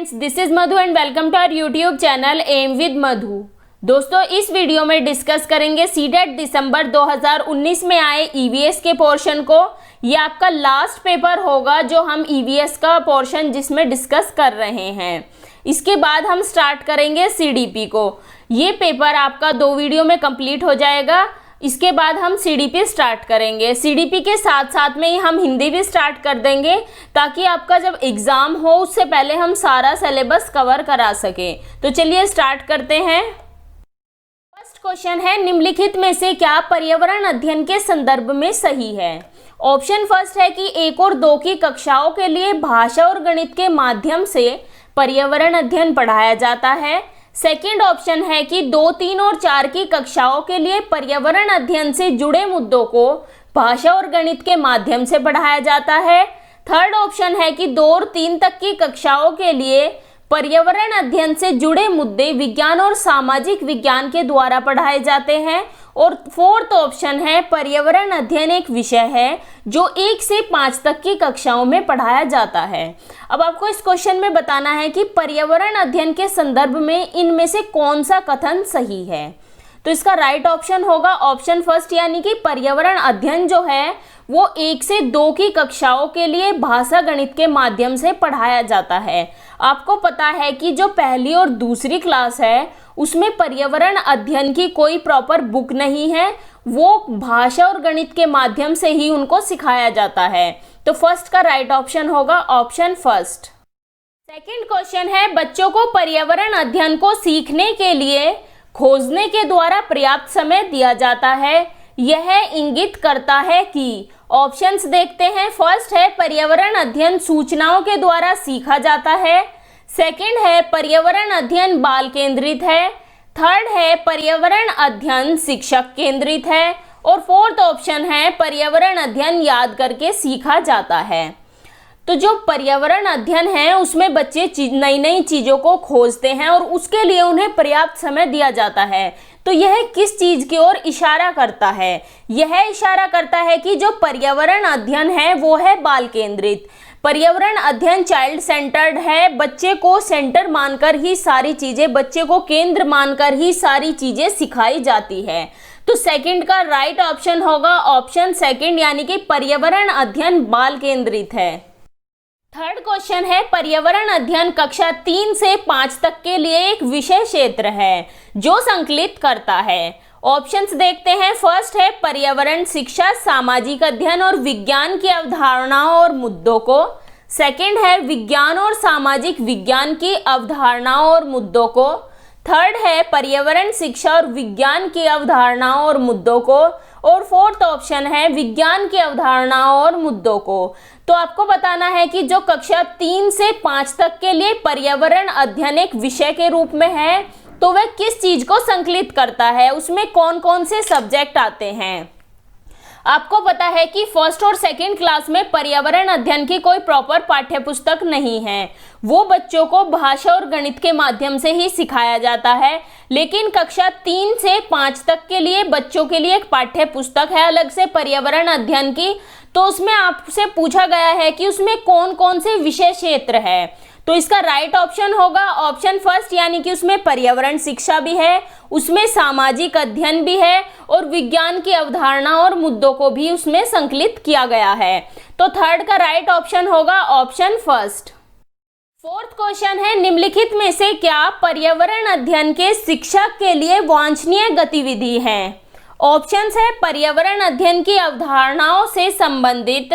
Friends, this is Madhu and welcome to our YouTube channel M with Madhu. दोस्तों, इस video में discuss करेंगे CTET दिसंबर 2019 में आए ईवीएस के पोर्शन को। ये आपका लास्ट पेपर होगा जो हम ईवीएस का पोर्शन जिसमें डिस्कस कर रहे हैं। इसके बाद हम स्टार्ट करेंगे सीडीपी को। ये पेपर आपका 2 वीडियो में कंप्लीट हो जाएगा। इसके बाद हम सीडीपी स्टार्ट करेंगे। सीडीपी के साथ साथ में ही हम हिंदी भी स्टार्ट कर देंगे ताकि आपका जब एग्ज़ाम हो उससे पहले हम सारा सिलेबस कवर करा सके। तो चलिए स्टार्ट करते हैं। फर्स्ट क्वेश्चन है, निम्नलिखित में से क्या पर्यावरण अध्ययन के संदर्भ में सही है? ऑप्शन फर्स्ट है कि 1 और 2 की कक्षाओं के लिए भाषा और गणित के माध्यम से पर्यावरण अध्ययन पढ़ाया जाता है। सेकेंड ऑप्शन है कि 2, 3 और 4 की कक्षाओं के लिए पर्यावरण अध्ययन से जुड़े मुद्दों को भाषा और गणित के माध्यम से पढ़ाया जाता है। थर्ड ऑप्शन है कि 2 और 3 तक की कक्षाओं के लिए पर्यावरण अध्ययन से जुड़े मुद्दे विज्ञान और सामाजिक विज्ञान के द्वारा पढ़ाए जाते हैं। और फोर्थ ऑप्शन है पर्यावरण अध्ययन एक विषय है जो 1 से 5 तक की कक्षाओं में पढ़ाया जाता है। अब आपको इस क्वेश्चन में बताना है कि पर्यावरण अध्ययन के संदर्भ में इनमें से कौन सा कथन सही है। तो इसका राइट ऑप्शन होगा ऑप्शन फर्स्ट, यानी कि पर्यावरण अध्ययन जो है वो 1 से 2 की कक्षाओं के लिए भाषा गणित के माध्यम से पढ़ाया जाता है। आपको पता है कि जो पहली और दूसरी क्लास है उसमें पर्यावरण अध्ययन की कोई प्रॉपर बुक नहीं है, वो भाषा और गणित के माध्यम से ही उनको सिखाया जाता है। तो फर्स्ट का राइट ऑप्शन होगा ऑप्शन फर्स्ट। सेकंड क्वेश्चन है, बच्चों को पर्यावरण अध्ययन को सीखने के लिए खोजने के द्वारा पर्याप्त समय दिया जाता है। यह इंगित करता है कि ऑप्शंस देखते हैं। फर्स्ट है पर्यावरण अध्ययन सूचनाओं के द्वारा सीखा जाता है। सेकंड है पर्यावरण अध्ययन बाल केंद्रित है। थर्ड है पर्यावरण अध्ययन शिक्षक केंद्रित है। और फोर्थ ऑप्शन है पर्यावरण अध्ययन याद करके सीखा जाता है। तो जो पर्यावरण अध्ययन है उसमें बच्चे नई नई चीज़ों को खोजते हैं और उसके लिए उन्हें पर्याप्त समय दिया जाता है। तो यह किस चीज़ की ओर इशारा करता है? यह इशारा करता है कि जो पर्यावरण अध्ययन है वो है बाल केंद्रित। पर्यावरण अध्ययन चाइल्ड सेंटर्ड है। बच्चे को सेंटर मानकर ही सारी चीज़ें, बच्चे को केंद्र मानकर ही सारी चीज़ें सिखाई जाती है। तो सेकंड का राइट ऑप्शन होगा ऑप्शन सेकंड, यानी कि पर्यावरण अध्ययन बाल केंद्रित है। थर्ड क्वेश्चन है, पर्यावरण अध्ययन कक्षा 3 से 5 तक के लिए एक विषय क्षेत्र है जो संकलित करता है। ऑप्शंस देखते हैं। फर्स्ट है पर्यावरण शिक्षा, सामाजिक अध्ययन और विज्ञान की अवधारणाओं और मुद्दों को। सेकंड है विज्ञान और सामाजिक विज्ञान की अवधारणाओं और मुद्दों को। थर्ड है पर्यावरण शिक्षा और विज्ञान की अवधारणाओं और मुद्दों को। और फोर्थ ऑप्शन है विज्ञान की अवधारणाओं और मुद्दों को। तो आपको बताना है कि जो कक्षा 3 से 5 तक के लिए पर्यावरण अध्ययन एक विषय के रूप में है तो वह किस चीज को संकलित करता है, उसमें कौन कौन से सब्जेक्ट आते हैं। आपको पता है कि फर्स्ट और सेकंड क्लास में पर्यावरण अध्ययन की कोई प्रॉपर पाठ्य पुस्तक नहीं है, वो बच्चों को भाषा और गणित के माध्यम से ही सिखाया जाता है। लेकिन कक्षा 3 से 5 तक के लिए बच्चों के लिए एक पाठ्य पुस्तक है अलग से पर्यावरण अध्ययन की। तो उसमें आपसे पूछा गया है कि उसमें कौन कौन से विषय क्षेत्र है। तो इसका राइट ऑप्शन होगा ऑप्शन फर्स्ट, यानी कि उसमें पर्यावरण शिक्षा भी है, उसमें सामाजिक अध्ययन भी है और विज्ञान की अवधारणा और मुद्दों को भी उसमें संकलित किया गया है। तो थर्ड का राइट ऑप्शन होगा ऑप्शन फर्स्ट। फोर्थ क्वेश्चन है, निम्नलिखित में से क्या पर्यावरण अध्ययन के शिक्षक के लिए वांछनीय गतिविधि है? ऑप्शंस है पर्यावरण अध्ययन की अवधारणाओं से संबंधित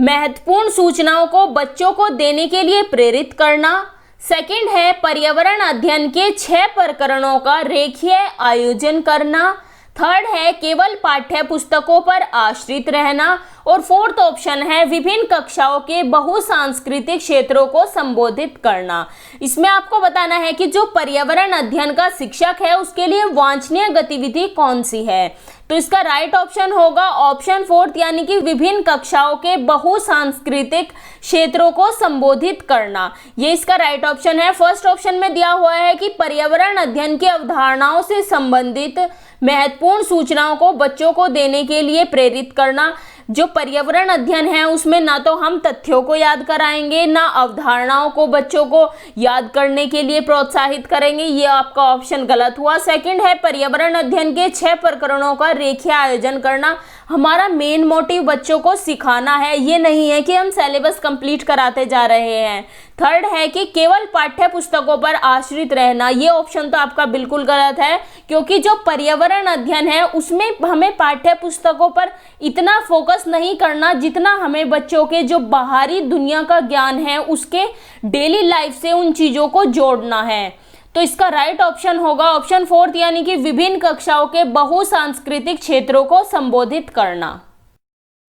महत्वपूर्ण सूचनाओं को बच्चों को देने के लिए प्रेरित करना। सेकंड है पर्यावरण अध्ययन के 6 प्रकरणों का रेखीय आयोजन करना। थर्ड है केवल पाठ्य पुस्तकों पर आश्रित रहना। और फोर्थ ऑप्शन है विभिन्न कक्षाओं के बहुसांस्कृतिक क्षेत्रों को संबोधित करना। इसमें आपको बताना है कि जो पर्यावरण अध्ययन का शिक्षक है उसके लिए वांछनीय गतिविधि कौन सी है। तो इसका राइट ऑप्शन होगा ऑप्शन फोर्थ, यानी कि विभिन्न कक्षाओं के बहुसांस्कृतिक क्षेत्रों को संबोधित करना। ये इसका राइट ऑप्शन है। फर्स्ट ऑप्शन में दिया हुआ है कि पर्यावरण अध्ययन की अवधारणाओं से संबंधित महत्वपूर्ण सूचनाओं को बच्चों को देने के लिए प्रेरित करना। जो पर्यावरण अध्ययन है उसमें ना तो हम तथ्यों को याद कराएंगे, ना अवधारणाओं को बच्चों को याद करने के लिए प्रोत्साहित करेंगे। ये आपका ऑप्शन गलत हुआ। सेकंड है पर्यावरण अध्ययन के 6 प्रकरणों का रेखीय आयोजन करना। हमारा मेन मोटिव बच्चों को सिखाना है, ये नहीं है कि हम सिलेबस कंप्लीट कराते जा रहे हैं। थर्ड है कि केवल पाठ्य पुस्तकों पर आश्रित रहना। ये ऑप्शन तो आपका बिल्कुल गलत है, क्योंकि जो पर्यावरण अध्ययन है उसमें हमें पाठ्य पुस्तकों पर इतना फोकस नहीं करना जितना हमें बच्चों के जो बाहरी दुनिया का ज्ञान है उसके डेली लाइफ से उन चीज़ों को जोड़ना है। तो इसका राइट ऑप्शन होगा ऑप्शन 4 यानी कि विभिन्न कक्षाओं के बहुसांस्कृतिक क्षेत्रों को संबोधित करना।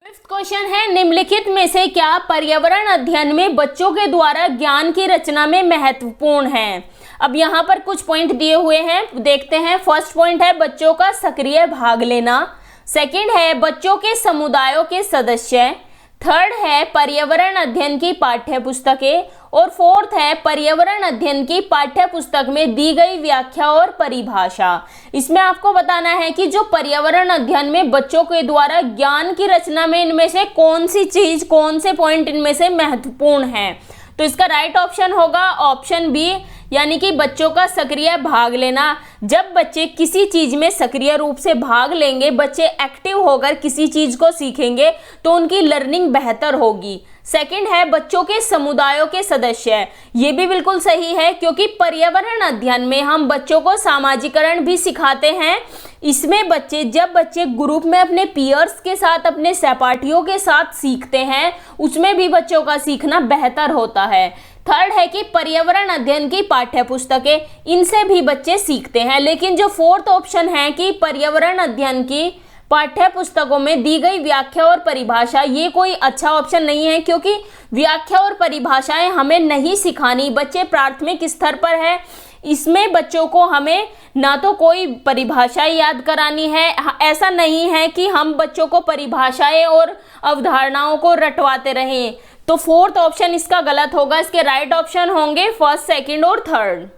फिफ्थ क्वेश्चन है निम्नलिखित में से क्या पर्यावरण अध्ययन में बच्चों के द्वारा ज्ञान की रचना में महत्वपूर्ण है। अब यहाँ पर कुछ पॉइंट दिए हुए हैं, देखते हैं। फर्स्ट पॉइंट है बच्चों का सक्रिय भाग लेना। सेकंड है बच्चों के समुदायों के सदस्य। थर्ड है पर्यावरण अध्ययन की पाठ्य पुस्तकें। और फोर्थ है पर्यावरण अध्ययन की पाठ्य पुस्तक में दी गई व्याख्या और परिभाषा। इसमें आपको बताना है कि जो पर्यावरण अध्ययन में बच्चों के द्वारा ज्ञान की रचना में इनमें से कौन सी चीज, कौन से पॉइंट इनमें से महत्वपूर्ण है। तो इसका राइट ऑप्शन होगा ऑप्शन बी, यानी कि बच्चों का सक्रिय भाग लेना। जब बच्चे किसी चीज में सक्रिय रूप से भाग लेंगे, बच्चे एक्टिव होकर किसी चीज को सीखेंगे तो उनकी लर्निंग बेहतर होगी। सेकंड है बच्चों के समुदायों के सदस्य। ये भी बिल्कुल सही है, क्योंकि पर्यावरण अध्ययन में हम बच्चों को सामाजिकरण भी सिखाते हैं। इसमें जब बच्चे ग्रुप में अपने पीयर्स के साथ, अपने सहपाठियों के साथ सीखते हैं, उसमें भी बच्चों का सीखना बेहतर होता है। थर्ड है कि पर्यावरण अध्ययन की पाठ्य पुस्तकें, इनसे भी बच्चे सीखते हैं। लेकिन जो फोर्थ ऑप्शन है कि पर्यावरण अध्ययन की पाठ्य पुस्तकों में दी गई व्याख्या और परिभाषा, ये कोई अच्छा ऑप्शन नहीं है, क्योंकि व्याख्या और परिभाषाएं हमें नहीं सिखानी। बच्चे प्राथमिक स्तर पर है, इसमें बच्चों को हमें ना तो कोई परिभाषा याद करानी है। ऐसा नहीं है कि हम बच्चों को परिभाषाएं और अवधारणाओं को रटवाते रहें। तो फोर्थ ऑप्शन इसका गलत होगा। इसके राइट ऑप्शन होंगे फर्स्ट, सेकंड और थर्ड।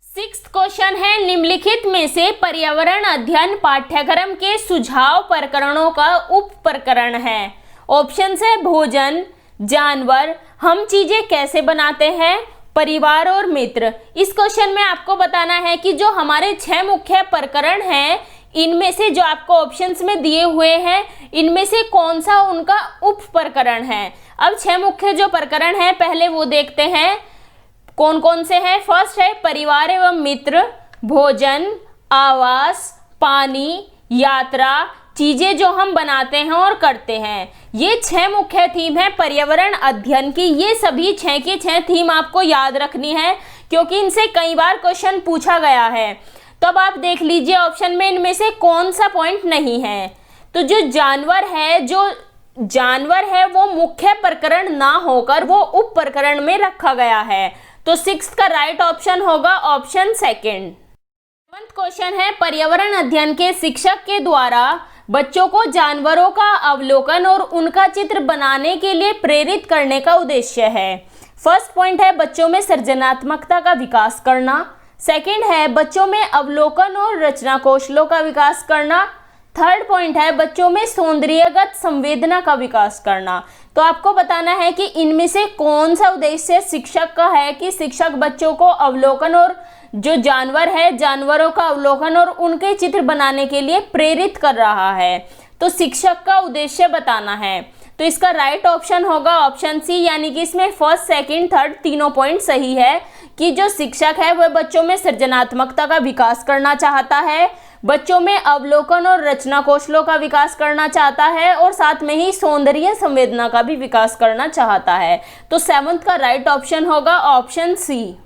सिक्स्थ क्वेश्चन है निम्नलिखित में से पर्यावरण अध्ययन पाठ्यक्रम के सुझाव प्रकरणों का उप प्रकरण है। ऑप्शन है भोजन, जानवर, हम चीजें कैसे बनाते हैं, परिवार और मित्र। इस क्वेश्चन में आपको बताना है कि जो हमारे 6 मुख्य प्रकरण हैं, इनमें से जो आपको ऑप्शंस में दिए हुए हैं, इनमें से कौन सा उनका उप प्रकरण है। अब 6 मुख्य जो प्रकरण हैं, पहले वो देखते हैं कौन कौन से हैं। फर्स्ट है परिवार एवं मित्र, भोजन, आवास, पानी, यात्रा, चीजें जो हम बनाते हैं और करते हैं। ये 6 मुख्य थीम है पर्यावरण अध्ययन की। ये सभी 6 की 6 थीम आपको याद रखनी है, क्योंकि इनसे कई बार क्वेश्चन पूछा गया है। तो अब आप देख लीजिए ऑप्शन में इनमें से कौन सा पॉइंट नहीं है। तो जो जानवर है वो मुख्य प्रकरण ना होकर वो उप प्रकरण में रखा गया है। तो 6th का राइट ऑप्शन होगा ऑप्शन सेकंड। 7th क्वेश्चन है पर्यावरण अध्ययन के शिक्षक के द्वारा बच्चों को जानवरों का अवलोकन और उनका चित्र बनाने के लिए प्रेरित करने का उद्देश्य है। फर्स्ट पॉइंट है बच्चों में सृजनात्मकता का विकास करना। सेकंड है बच्चों में अवलोकन और रचना कौशलों का विकास करना। थर्ड पॉइंट है बच्चों में सौंदर्यगत संवेदना का विकास करना। तो आपको बताना है कि इनमें से कौन सा उद्देश्य शिक्षक का है कि शिक्षक बच्चों को अवलोकन और जो जानवर है, जानवरों का अवलोकन और उनके चित्र बनाने के लिए प्रेरित कर रहा है। तो शिक्षक का उद्देश्य बताना है। तो इसका राइट ऑप्शन होगा ऑप्शन सी, यानी कि इसमें फर्स्ट, सेकंड, थर्ड तीनों पॉइंट सही है कि जो शिक्षक है वह बच्चों में सृजनात्मकता का विकास करना चाहता है, बच्चों में अवलोकन और रचना कौशलों का विकास करना चाहता है और साथ में ही सौंदर्य संवेदना का भी विकास करना चाहता है। तो 7th का राइट ऑप्शन होगा ऑप्शन सी।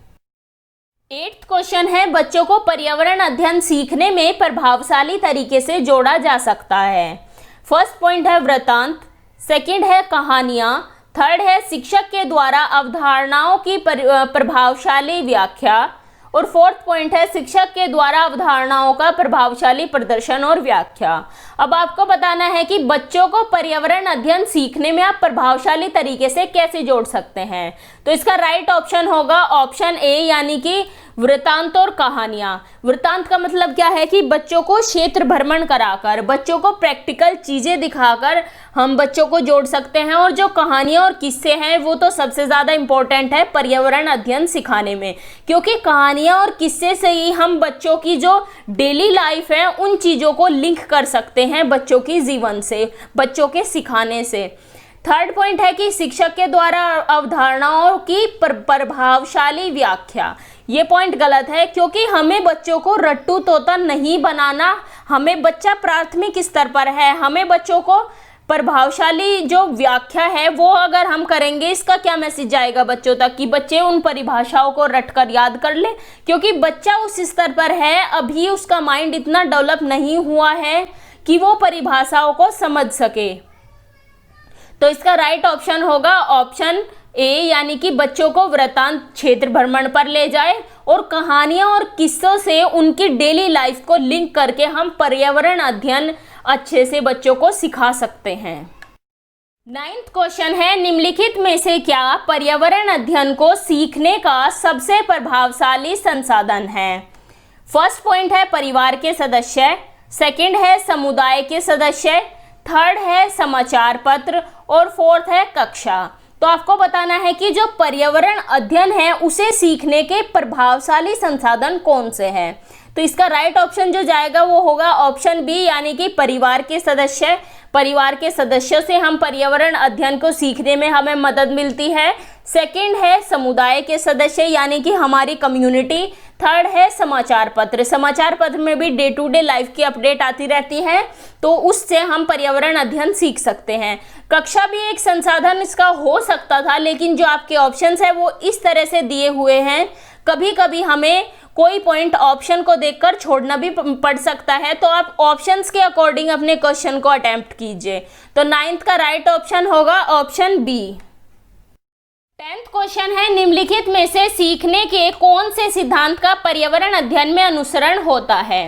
8th क्वेश्चन है बच्चों को पर्यावरण अध्ययन सीखने में प्रभावशाली तरीके से जोड़ा जा सकता है। फर्स्ट पॉइंट है वृत्तांत, सेकंड है कहानियां, थर्ड है शिक्षक के द्वारा अवधारणाओं की प्रभावशाली व्याख्या और फोर्थ पॉइंट है शिक्षक के द्वारा अवधारणाओं का प्रभावशाली प्रदर्शन और व्याख्या। अब आपको बताना है कि बच्चों को पर्यावरण अध्ययन सीखने में आप प्रभावशाली तरीके से कैसे जोड़ सकते हैं। तो इसका राइट ऑप्शन होगा ऑप्शन ए, यानी कि वृत्तांत और कहानियां। वृत्तांत का मतलब क्या है कि बच्चों को क्षेत्र भ्रमण कराकर, बच्चों को प्रैक्टिकल चीजें दिखाकर हम बच्चों को जोड़ सकते हैं। और जो कहानियां और किस्से हैं वो तो सबसे ज़्यादा इम्पोर्टेंट है पर्यावरण अध्ययन सिखाने में, क्योंकि कहानियां और किस्से से ही हम बच्चों की जो डेली लाइफ है उन चीज़ों को लिंक कर सकते हैं बच्चों की जीवन से, बच्चों के सिखाने से। थर्ड पॉइंट है कि शिक्षक के द्वारा अवधारणाओं की प्रभावशाली व्याख्या। ये पॉइंट गलत है, क्योंकि हमें बच्चों को रट्टू तोता नहीं बनाना। हमें बच्चा प्राथमिक स्तर पर है, हमें बच्चों को प्रभावशाली जो व्याख्या है वो अगर हम करेंगे, इसका क्या मैसेज जाएगा बच्चों तक कि बच्चे उन परिभाषाओं को रट कर याद कर ले, क्योंकि बच्चा उस स्तर पर है, अभी उसका माइंड इतना डेवलप नहीं हुआ है कि वो परिभाषाओं को समझ सके। तो इसका राइट ऑप्शन होगा ऑप्शन ए, यानी कि बच्चों को वृत्तांत क्षेत्र भ्रमण पर ले जाए और कहानियां और किस्सों से उनकी डेली लाइफ को लिंक करके हम पर्यावरण अध्ययन अच्छे से बच्चों को सिखा सकते हैं। 9th क्वेश्चन है, निम्नलिखित में से क्या पर्यावरण अध्ययन को सीखने का सबसे प्रभावशाली संसाधन है? फर्स्ट पॉइंट है परिवार के सदस्य, सेकंड है समुदाय के सदस्य, थर्ड है समाचार पत्र और फोर्थ है कक्षा। तो आपको बताना है कि जो पर्यावरण अध्ययन है उसे सीखने के प्रभावशाली संसाधन कौन से हैं। तो इसका राइट ऑप्शन जो जाएगा वो होगा ऑप्शन बी, यानी कि परिवार के सदस्य। परिवार के सदस्यों से हम पर्यावरण अध्ययन को सीखने में हमें मदद मिलती है। सेकंड है समुदाय के सदस्य, यानी कि हमारी कम्युनिटी। थर्ड है समाचार पत्र। समाचार पत्र में भी डे टू डे लाइफ की अपडेट आती रहती है, तो उससे हम पर्यावरण अध्ययन सीख सकते हैं। कक्षा भी एक संसाधन इसका हो सकता था, लेकिन जो आपके ऑप्शंस है वो इस तरह से दिए हुए हैं, कभी कभी हमें कोई पॉइंट ऑप्शन को देखकर छोड़ना भी पड़ सकता है, तो आप ऑप्शंस के अकॉर्डिंग अपने क्वेश्चन को अटेम्प्ट कीजिए। तो 9th का राइट ऑप्शन होगा ऑप्शन बी। 10th क्वेश्चन है, निम्नलिखित में से सीखने के कौन से सिद्धांत का पर्यावरण अध्ययन में अनुसरण होता है?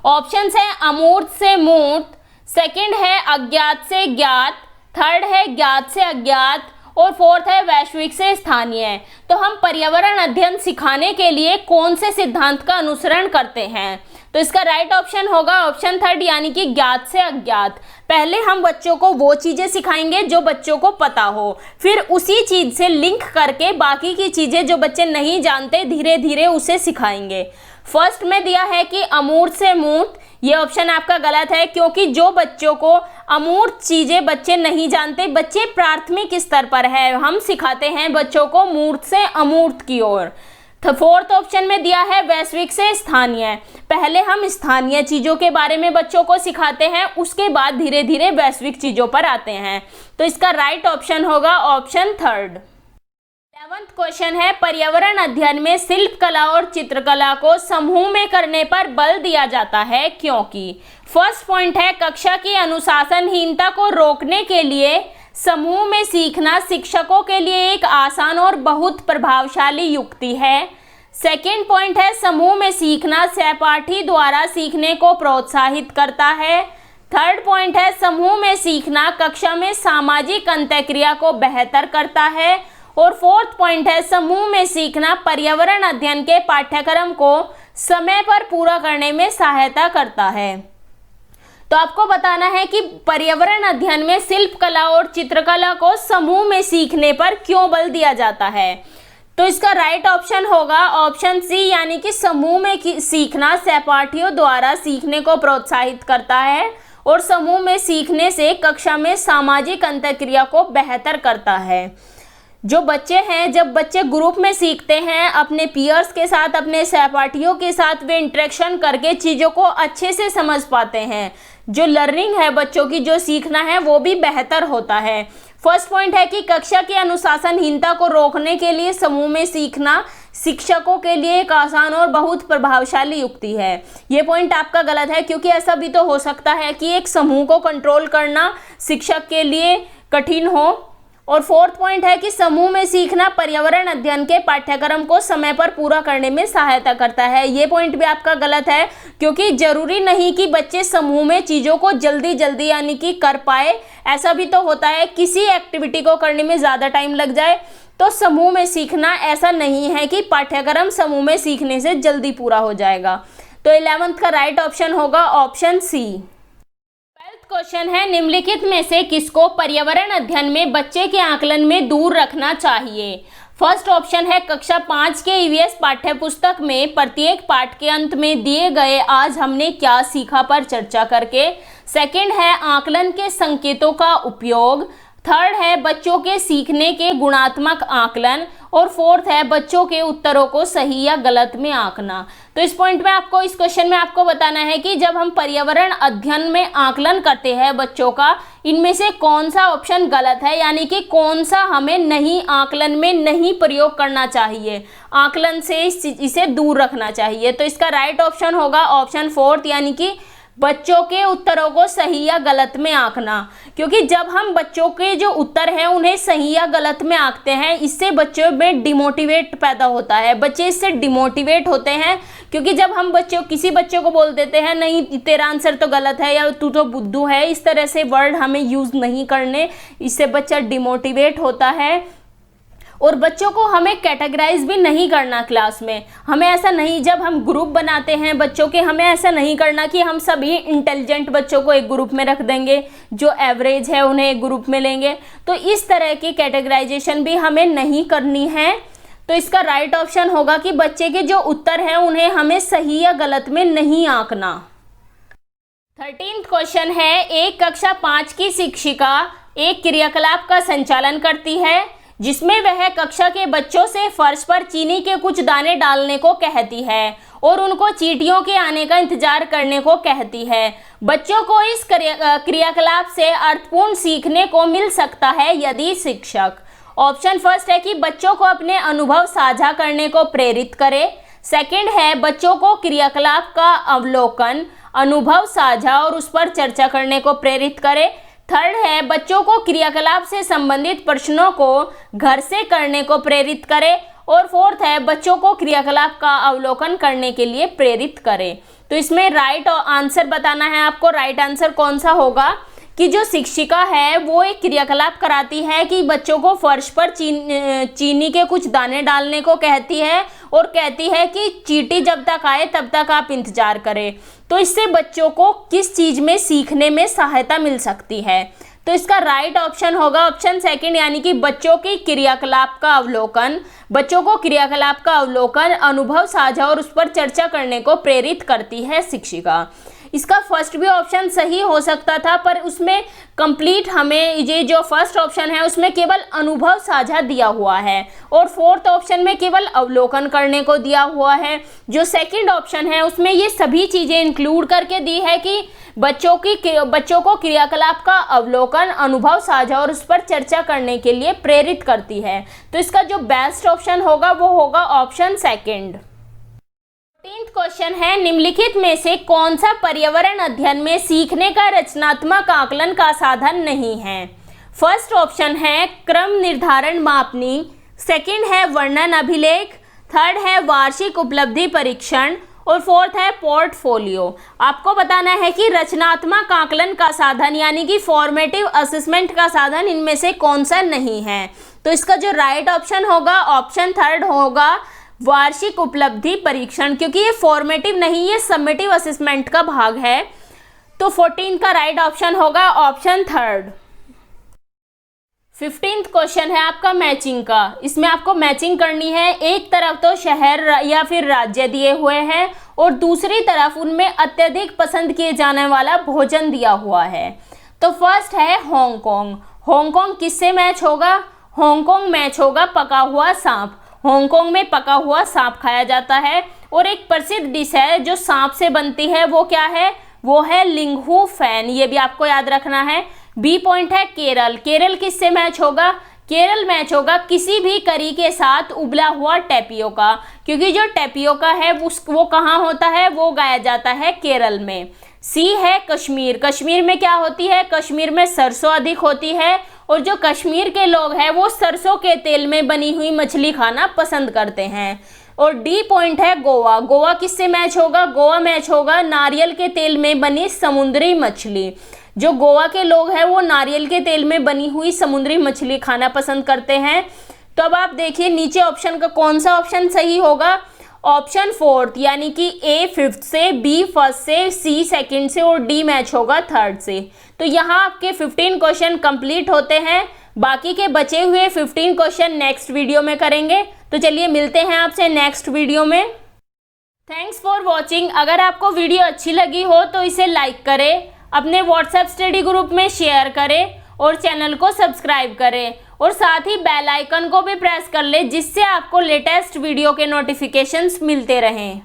ऑप्शंस है अमूर्त से मूर्त, सेकंड है अज्ञात से ज्ञात, थर्ड है ज्ञात से अज्ञात और फोर्थ है वैश्विक से स्थानीय। तो हम पर्यावरण अध्ययन सिखाने के लिए कौन से सिद्धांत का अनुसरण करते हैं? तो इसका राइट ऑप्शन होगा ऑप्शन थर्ड, यानी कि ज्ञात से अज्ञात। पहले हम बच्चों को वो चीज़ें सिखाएंगे जो बच्चों को पता हो, फिर उसी चीज़ से लिंक करके बाकी की चीज़ें जो बच्चे नहीं जानते धीरे धीरे उसे सिखाएंगे। फर्स्ट में दिया है कि अमूर्त से मूर्त, ये ऑप्शन आपका गलत है, क्योंकि जो बच्चों को अमूर्त चीज़ें बच्चे नहीं जानते, बच्चे प्राथमिक स्तर पर है, हम सिखाते हैं बच्चों को मूर्त से अमूर्त की ओर। फोर्थ ऑप्शन में दिया है वैश्विक से स्थानीय, पहले हम स्थानीय चीज़ों के बारे में बच्चों को सिखाते हैं, उसके बाद धीरे धीरे वैश्विक चीज़ों पर आते हैं। तो इसका राइट ऑप्शन होगा ऑप्शन थर्ड। 11th क्वेश्चन है, पर्यावरण अध्ययन में शिल्प कला और चित्रकला को समूह में करने पर बल दिया जाता है क्योंकि? फर्स्ट पॉइंट है कक्षा की अनुशासनहीनता को रोकने के लिए समूह में सीखना शिक्षकों के लिए एक आसान और बहुत प्रभावशाली युक्ति है। सेकेंड पॉइंट है समूह में सीखना सहपाठी द्वारा सीखने को प्रोत्साहित करता है। थर्ड पॉइंट है समूह में सीखना कक्षा में सामाजिक अंतःक्रिया को बेहतर करता है। और फोर्थ पॉइंट है समूह में सीखना पर्यावरण अध्ययन के पाठ्यक्रम को समय पर पूरा करने में सहायता करता है। तो आपको बताना है कि पर्यावरण अध्ययन में शिल्प कला और चित्रकला को समूह में सीखने पर क्यों बल दिया जाता है? तो इसका राइट ऑप्शन होगा ऑप्शन सी, यानी कि समूह में सीखना सहपाठियों द्वारा सीखने को प्रोत्साहित करता है और समूह में सीखने से कक्षा में सामाजिक अंतःक्रिया को बेहतर करता है। जो बच्चे हैं, जब बच्चे ग्रुप में सीखते हैं अपने पीयर्स के साथ, अपने सहपाठियों के साथ, वे इंटरेक्शन करके चीज़ों को अच्छे से समझ पाते हैं। जो लर्निंग है बच्चों की, जो सीखना है वो भी बेहतर होता है। फर्स्ट पॉइंट है कि कक्षा की अनुशासनहीनता को रोकने के लिए समूह में सीखना शिक्षकों के लिए एक आसान और बहुत प्रभावशाली युक्ति है। ये पॉइंट आपका गलत है, क्योंकि ऐसा भी तो हो सकता है कि एक समूह को कंट्रोल करना शिक्षक के लिए कठिन हो। और फोर्थ पॉइंट है कि समूह में सीखना पर्यावरण अध्ययन के पाठ्यक्रम को समय पर पूरा करने में सहायता करता है। ये पॉइंट भी आपका गलत है, क्योंकि जरूरी नहीं कि बच्चे समूह में चीज़ों को जल्दी जल्दी यानी कि कर पाए। ऐसा भी तो होता है किसी एक्टिविटी को करने में ज़्यादा टाइम लग जाए, तो समूह में सीखना ऐसा नहीं है कि पाठ्यक्रम समूह में सीखने से जल्दी पूरा हो जाएगा। तो 11th का राइट ऑप्शन होगा ऑप्शन सी। 12th क्वेश्चन है, निम्नलिखित में से किसको पर्यावरण अध्ययन में बच्चे के आकलन में दूर रखना चाहिए? फर्स्ट ऑप्शन है कक्षा 5 के ईवीएस पाठ्य पुस्तक में प्रत्येक पाठ के अंत में दिए गए आज हमने क्या सीखा पर चर्चा करके। सेकंड है आकलन के संकेतों का उपयोग। थर्ड है बच्चों के सीखने के गुणात्मक आकलन। और फोर्थ है बच्चों के उत्तरों को सही या गलत में आंकना। तो इस पॉइंट में आपको, इस क्वेश्चन में आपको बताना है कि जब हम पर्यावरण अध्ययन में आकलन करते हैं बच्चों का, इनमें से कौन सा ऑप्शन गलत है, यानी कि कौन सा हमें नहीं, आकलन में नहीं प्रयोग करना चाहिए, आकलन से इसे दूर रखना चाहिए। तो इसका राइट ऑप्शन होगा ऑप्शन फोर्थ, यानी कि बच्चों के उत्तरों को सही या गलत में आंकना। क्योंकि जब हम बच्चों के जो उत्तर हैं उन्हें सही या गलत में आंकते हैं, इससे बच्चों में डिमोटिवेट पैदा होता है, बच्चे इससे डिमोटिवेट होते हैं। क्योंकि जब हम किसी बच्चे को बोल देते हैं नहीं तेरा आंसर तो गलत है या तू तो बुद्धू है, इस तरह से वर्ड हमें यूज़ नहीं करने, इससे बच्चा डिमोटिवेट होता है। और बच्चों को हमें कैटेगराइज भी नहीं करना क्लास में, हमें ऐसा नहीं, जब हम ग्रुप बनाते हैं बच्चों के, हमें ऐसा नहीं करना कि हम सभी इंटेलिजेंट बच्चों को एक ग्रुप में रख देंगे, जो एवरेज है उन्हें एक ग्रुप में लेंगे। तो इस तरह की कैटेगराइजेशन भी हमें नहीं करनी है। तो इसका राइट ऑप्शन होगा कि बच्चे के जो उत्तर हैं उन्हें हमें सही या गलत में नहीं आंकना। 13th क्वेश्चन है, एक कक्षा 5 की शिक्षिका एक क्रियाकलाप का संचालन करती है जिसमें वह कक्षा के बच्चों से फर्श पर चीनी के कुछ दाने डालने को कहती है और उनको चींटियों के आने का इंतजार करने को कहती है। बच्चों को इस क्रियाकलाप से अर्थपूर्ण सीखने को मिल सकता है यदि शिक्षक। ऑप्शन फर्स्ट है कि बच्चों को अपने अनुभव साझा करने को प्रेरित करे। सेकंड है बच्चों को क्रियाकलाप का अवलोकन, अनुभव साझा और उस पर चर्चा करने को प्रेरित करे। थर्ड है बच्चों को क्रियाकलाप से संबंधित प्रश्नों को घर से करने को प्रेरित करे। और फोर्थ है बच्चों को क्रियाकलाप का अवलोकन करने के लिए प्रेरित करे। तो इसमें राइट आंसर बताना है आपको। राइट आंसर कौन सा होगा कि जो शिक्षिका है वो एक क्रियाकलाप कराती है कि बच्चों को फर्श पर चीनी के कुछ दाने डालने को कहती है और कहती है कि चींटी जब तक आए तब तक आप इंतजार करें। तो इससे बच्चों को किस चीज़ में सीखने में सहायता मिल सकती है? तो इसका राइट ऑप्शन होगा ऑप्शन सेकंड, यानी कि बच्चों की क्रियाकलाप का अवलोकन। बच्चों को क्रियाकलाप का अवलोकन, अनुभव साझा और उस पर चर्चा करने को प्रेरित करती है शिक्षिका। इसका फर्स्ट भी ऑप्शन सही हो सकता था, पर उसमें कंप्लीट हमें ये जो फर्स्ट ऑप्शन है उसमें केवल अनुभव साझा दिया हुआ है और फोर्थ ऑप्शन में केवल अवलोकन करने को दिया हुआ है। जो सेकंड ऑप्शन है उसमें ये सभी चीज़ें इंक्लूड करके दी है कि बच्चों को क्रियाकलाप का अवलोकन, अनुभव साझा और उस पर चर्चा करने के लिए प्रेरित करती है। तो इसका जो बेस्ट ऑप्शन होगा वो होगा ऑप्शन सेकंड। 14th क्वेश्चन है, निम्नलिखित में से कौन सा पर्यावरण अध्ययन में सीखने का रचनात्मक आकलन का साधन नहीं है? फर्स्ट ऑप्शन है क्रम निर्धारण मापनी। सेकंड है वर्णन अभिलेख। थर्ड है वार्षिक उपलब्धि परीक्षण और फोर्थ है पोर्टफोलियो। आपको बताना है कि रचनात्मक आकलन का साधन यानी कि फॉर्मेटिव असेसमेंट का साधन इनमें से कौन सा नहीं है। तो इसका जो राइट ऑप्शन होगा ऑप्शन थर्ड होगा वार्षिक उपलब्धि परीक्षण, क्योंकि ये फॉर्मेटिव नहीं, ये समेटिव असेसमेंट का भाग है। तो 14 का राइट ऑप्शन होगा ऑप्शन थर्ड। 15th क्वेश्चन है आपका मैचिंग का। इसमें आपको मैचिंग करनी है। एक तरफ तो शहर या फिर राज्य दिए हुए हैं और दूसरी तरफ उनमें अत्यधिक पसंद किए जाने वाला भोजन दिया हुआ है। तो फर्स्ट है हांगकांग। हांगकांग किससे मैच होगा? हांगकांग मैच होगा पका हुआ सांप। हांगकांग में पका हुआ सांप खाया जाता है और एक प्रसिद्ध डिश है जो सांप से बनती है, वो क्या है? वो है लिंगहू फैन। ये भी आपको याद रखना है। बी पॉइंट है केरल। केरल किससे मैच होगा? केरल मैच होगा किसी भी करी के साथ उबला हुआ टेपियोका, क्योंकि जो टेपियोका है वो कहाँ होता है? वो उगाया जाता है केरल में। सी है कश्मीर। कश्मीर में क्या होती है? कश्मीर में सरसों अधिक होती है और जो कश्मीर के लोग हैं वो सरसों के तेल में बनी हुई मछली खाना पसंद करते हैं। और डी पॉइंट है गोवा। गोवा किससे मैच होगा? गोवा मैच होगा नारियल के तेल में बनी समुद्री मछली। जो गोवा के लोग हैं वो नारियल के तेल में बनी हुई समुद्री मछली खाना पसंद करते हैं। तो अब आप देखिए नीचे ऑप्शन का कौन सा ऑप्शन सही होगा। ऑप्शन 4 यानी कि ए 5th से, बी 1st से, सी 2nd से और डी मैच होगा 3rd से। तो यहाँ आपके 15 क्वेश्चन कंप्लीट होते हैं। बाकी के बचे हुए 15 क्वेश्चन नेक्स्ट वीडियो में करेंगे। तो चलिए मिलते हैं आपसे नेक्स्ट वीडियो में। Thanks for watching. अगर आपको वीडियो अच्छी लगी हो तो इसे लाइक करें, अपने व्हाट्सएप स्टडी ग्रुप में शेयर करें और चैनल को सब्सक्राइब करें और साथ ही बेल आइकन को भी प्रेस कर लें, जिससे आपको लेटेस्ट वीडियो के नोटिफिकेशंस मिलते रहें।